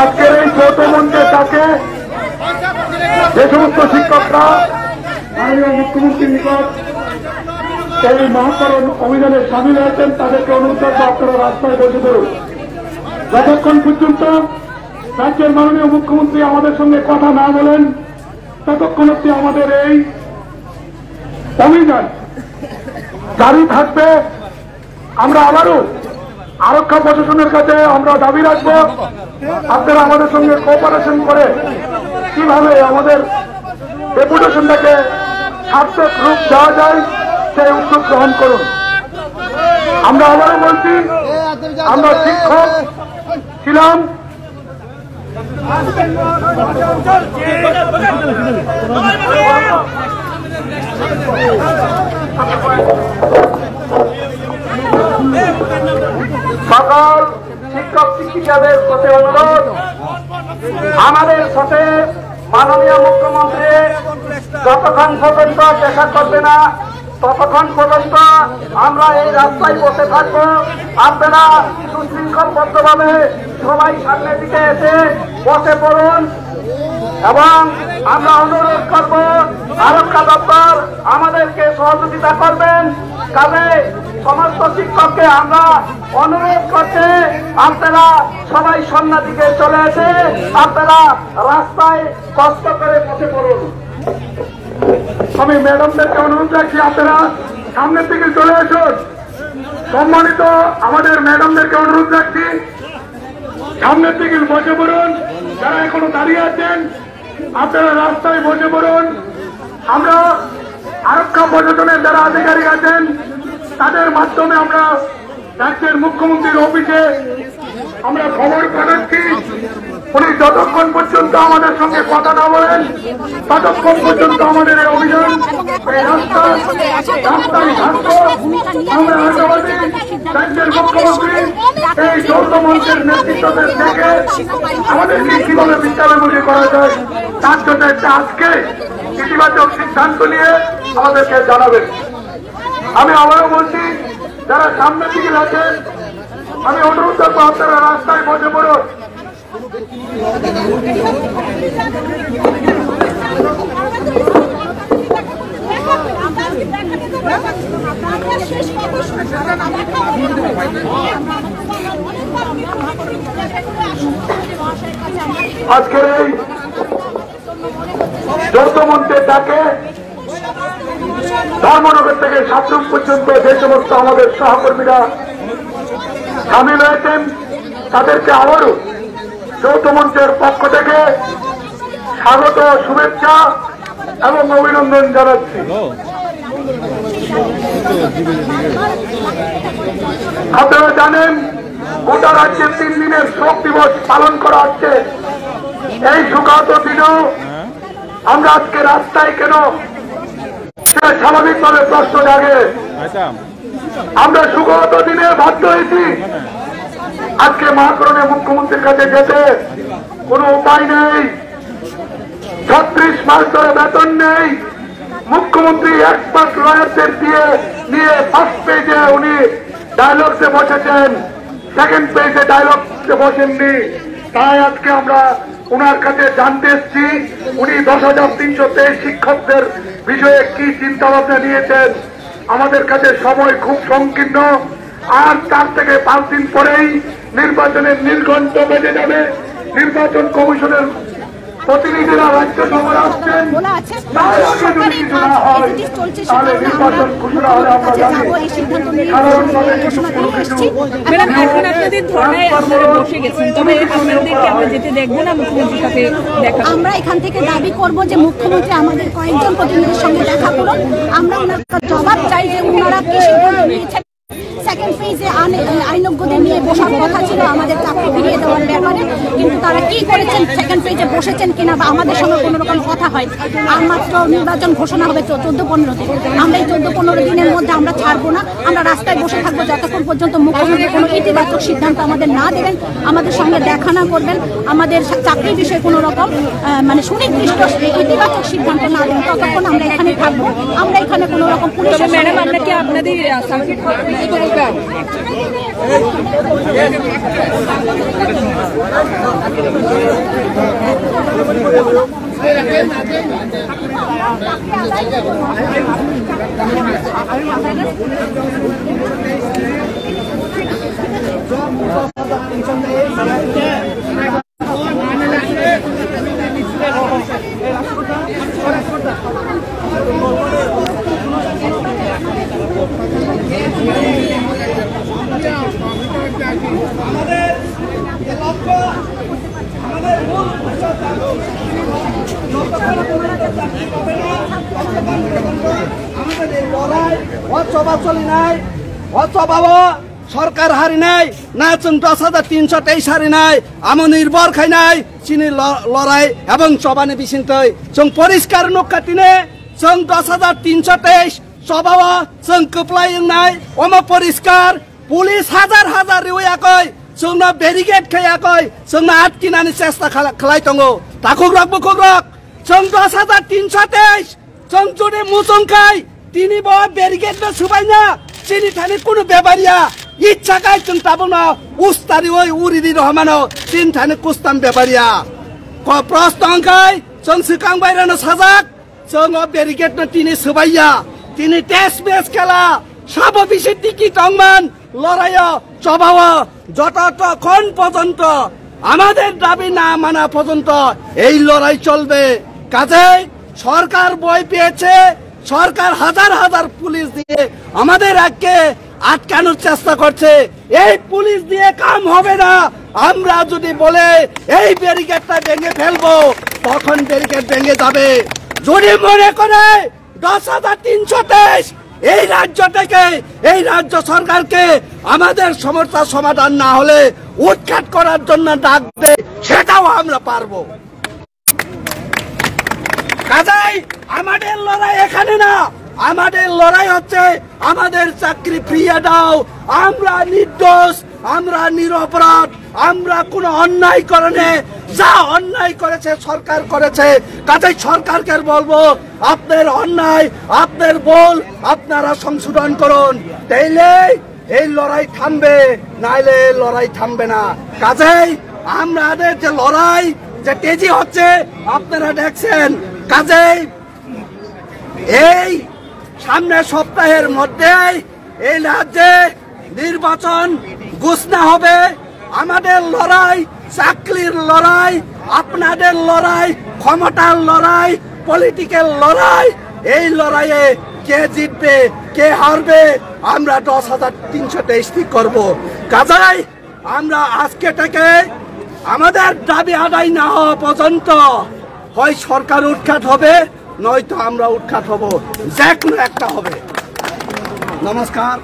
আজকের এই যৌথ মঞ্চে তাকে যে সমস্ত শিক্ষকরা মাননীয় মুখ্যমন্ত্রীর নিকট এই মহাকরণ অভিযানে সামিল হয়েছেন তাদেরকে অনুরোধ করবো আপনারা রাস্তায় বসে ধরুন। যতক্ষণ পর্যন্ত রাজ্যের মাননীয় মুখ্যমন্ত্রী আমাদের সঙ্গে কথা না বলেন ততক্ষণ অব্দি আমাদের এই অভিযান জারি থাকবে। আমরা আবারও আরক্ষা প্রশাসনের কাছে আমরা দাবি রাখবো আপনারা আমাদের সঙ্গে কোঅপারেশন করে কিভাবে আমাদের ডেপুটেশনটাকে সার্থক রূপ দেওয়া যায় সেই উদ্যোগ গ্রহণ করুন। আমরা আবারও বলছি আমরা শিক্ষক ছিলাম, সকল শিক্ষক শিক্ষিকাদের প্রতি অনুরোধ আমাদের সাথে মাননীয় মুখ্যমন্ত্রী যতক্ষণ পর্যন্ত দেখা করবে না ততক্ষণ পর্যন্ত আমরা এই রাস্তায় বসে থাকবো। আপনারা সুশৃঙ্খলবদ্ধভাবে সবাই সামনের দিকে এসে বসে পড়ুন এবং আমরা অনুরোধ করব আরক্ষা দপ্তর আমাদেরকে সহযোগিতা করবেন। কাজে সমস্ত শিক্ষককে আমরা অনুরোধ করছি আপনারা সবাই সামনের দিকে চলে এসে আপনারা রাস্তায় কষ্ট করে বসে পড়ুন। আমি ম্যাডামদেরকে অনুরোধ রাখছি আপনারা সামনের দিকে চলে আসুন। সম্মানিত আমাদের ম্যাডামদেরকে অনুরোধ রাখছি সামনের দিকে বসে পড়ুন। যারা এখনো দাঁড়িয়ে আছেন আপনারা রাস্তায় বসে পড়ুন। আমরা আরক্ষা প্রশাসনের যারা আধিকারিক আছেন তাদের মাধ্যমে আমরা রাজ্যের মুখ্যমন্ত্রীর অফিসে আমরা খবর পাঠাচ্ছি। উনি যতক্ষণ পর্যন্ত আমাদের সঙ্গে কথা না বলেন ততক্ষণ পর্যন্ত আমাদের এই অভিযান এই রাস্তায় থাকবো। আমরা আশাবাদী রাজ্যের মুখ্যমন্ত্রী এই যৌথ মঞ্চের নেতৃত্বদের থেকে আমাদেরকে কিভাবে বিচারামুখী করা যায় তার জন্য একটা আজকে ইতিবাচক সিদ্ধান্ত নিয়ে আমাদেরকে জানাবেন। আমি আবারও বলছি যারা সামনের দিকে আছেন আমি অনুরোধ করবো আপনারা রাস্তায় বসে পড়ুন। আজকের এই যৌথ মঞ্চের ডাকে ধর্মনগর থেকে সাতরুম পর্যন্ত যে সমস্ত আমাদের সহকর্মীরা সামিল হয়েছেন তাদেরকে আবারও যৌথ মঞ্চের পক্ষ থেকে স্বাগত, শুভেচ্ছা এবং অভিনন্দন জানাচ্ছি। আপনারা জানেন গোটা রাজ্যে 3 দিনের শোক দিবস পালন করা হচ্ছে। এই শোকাহত দিনেও আমরা আজকে রাস্তায় কেন স্বাভাবিকভাবে প্রশ্ন জাগে। আমরা শোকাহত দিনে বাধ্য হয়েছি আজকে মহাকরণে মুখ্যমন্ত্রীর কাছে যেতে। কোনো উপায় নেই, 36 মাস ধরে বেতন নেই। মুখ্যমন্ত্রী এক্সপার্ট লয়ারদের দিয়ে নিয়ে ফার্স্ট পেজে উনি ডায়লগসে বসেছেন, সেকেন্ড পেজে ডায়লগসে বসেননি। তাই আজকে আমরা ওনার কাছে জানতে এসছি উনি 10,323 শিক্ষকদের বিষয়ে কি চিন্তা ভাবনা নিয়েছেন। আমাদের কাছে সময় খুব সংকীর্ণ, আর 4 থেকে 5 দিন পরেই নির্বাচনের নীলঘণ্ট বেজে যাবে। নির্বাচন কমিশনের প্রতিনিধিরা রাজ্য সভায় আসছেন, তার আগে যদি কিছু না হয় তাহলে নির্বাচন ঘোষণা হলে আমরা জানি সাধারণভাবে এখন আপনাদের ধর্নায় আপনারা বসে গেছেন, তবে আপনাদেরকে আমরা যেতে দেখবো না মুখ্যমন্ত্রীর সাথে দেখা। আমরা এখান থেকে দাবি করব যে মুখ্যমন্ত্রী আমাদের কয়েকজন প্রতিনিধির সঙ্গে দেখা করুন। আমরা ওনার জবাব চাই যে ওনারা কি সিদ্ধান্ত নিয়েছেন। সেকেন্ড এই যে আইনজ্ঞদের নিয়ে বসার কথা ছিল আমাদের চাকরি ফিরিয়ে দেওয়ার ব্যাপারে, কিন্তু তারা কি করেছেন, সেকেন্ড পেজে বসেছেন কিনা বা আমাদের সঙ্গে কোনো রকম কথা হয়। আর মাত্র নির্বাচন ঘোষণা হবে 14-15 দিন। আমরা এই 14-15 দিনের মধ্যে আমরা ছাড়বো না, আমরা রাস্তায় বসে থাকবো যতক্ষণ পর্যন্ত মুখ্যমন্ত্রী কোনো ইতিবাচক সিদ্ধান্ত আমাদের না দেবেন, আমাদের সঙ্গে দেখা না করবেন, আমাদের চাকরির বিষয়ে কোনো রকম মানে সুনির্দিষ্ট ইতিবাচক সিদ্ধান্ত না দেবেন, ততক্ষণ আমরা এখানে থাকবো। আমরা এখানে কোনো রকম পুলিশের ম্যাডাম আমরা কি আপনাদের সরকার হারি নাই না, 10,323 হারি নাই, আমি নির্ভর খাই নাই চিনি লড়াই এবং চবানে বিচিন্তই जों পরিষ্কার নকাতিনে जों 10,323 চবাওয়া जों কোপ্লাইনাই ওমা পরিষ্কার পুলিশ হাজার হাজার রিওয়াকই जोंना बेरिकेड खायाखै जोंना आटकिनानै चेष्टा खालायदोंङो ताखुक जों 10,323 जों जुदि मुसुंखाय तिनि बा बेरिकेड सुबायना चिनि थानि कुनु बेबारिया इच्छाखाय जों ताबोना उस्तारि ओइ उरिदि रहमानो चिन थानि कुस्ताम बेबारिया प्रश्नखाय जों सिखांबायरानो साजाक जों बेरिकेड तिनि सुबाइया तिनि टेस्ट मैच खेला साबो बिसे टिकिट दंमोन লড়াইয়া চবাওয়া যতক্ষণ পর্যন্ত আমাদের দাবি না মানা পর্যন্ত এই লড়াই চলবে। কাজেই সরকার ভয় পেয়েছে, সরকার হাজার হাজার পুলিশ দিয়ে আমাদের আগে আটকানোর চেষ্টা করছে। এই পুলিশ দিয়ে কাম হবে না। আমরা যদি বলে এই ব্যারিকেডটা ভেঙে ফেলবো তখন ব্যারিকেড ভেঙে যাবে। যদি মনে করে 10,323 এই রাজ্য থেকে এই রাজ্য সরকারকে আমাদের সমস্যার সমাধান না হলে উৎখাত করার জন্য ডাক দেয়, সেটাও আমরা পারবো। কাজেই আমাদের লড়াই এখানে না, আমাদের লড়াই হচ্ছে আমাদের চাকরি ফিরিয়ে দাও। আমরা নির্দোষ, আমরা নিরপরাধ, আমরা কোনো অন্যায় করনে যা অন্যায় করেছে সরকার করেছে। কাজেই সরকারকে বলবো আপনার অন্যায় আপনার ভুল আপনারা সংশোধন করুন, তাইলে এই লড়াই থামবে, নাইলে লড়াই থামবে না। কাজেই আমাদের যে লড়াই যে তেজি হচ্ছে আপনারা দেখছেন। কাজেই এই সামনের সপ্তাহের মধ্যে এই রাজ্যে নির্বাচন ঘোষণা হবে। আমাদের লড়াই চাকরির লড়াই, আপনাদের লড়াই ক্ষমতার লড়াই, পলিটিক্যাল লড়াই। এই লড়াইয়ে কে জিতবে কে হারবে আমরা 10,323 করব। কাজেই আমরা আজকে থেকে আমাদের দাবি আদায় না হওয়া পর্যন্ত হয় সরকার উৎখাত হবে নয়তো আমরা উৎখাত হব, যে কোনো একটা হবে। নমস্কার।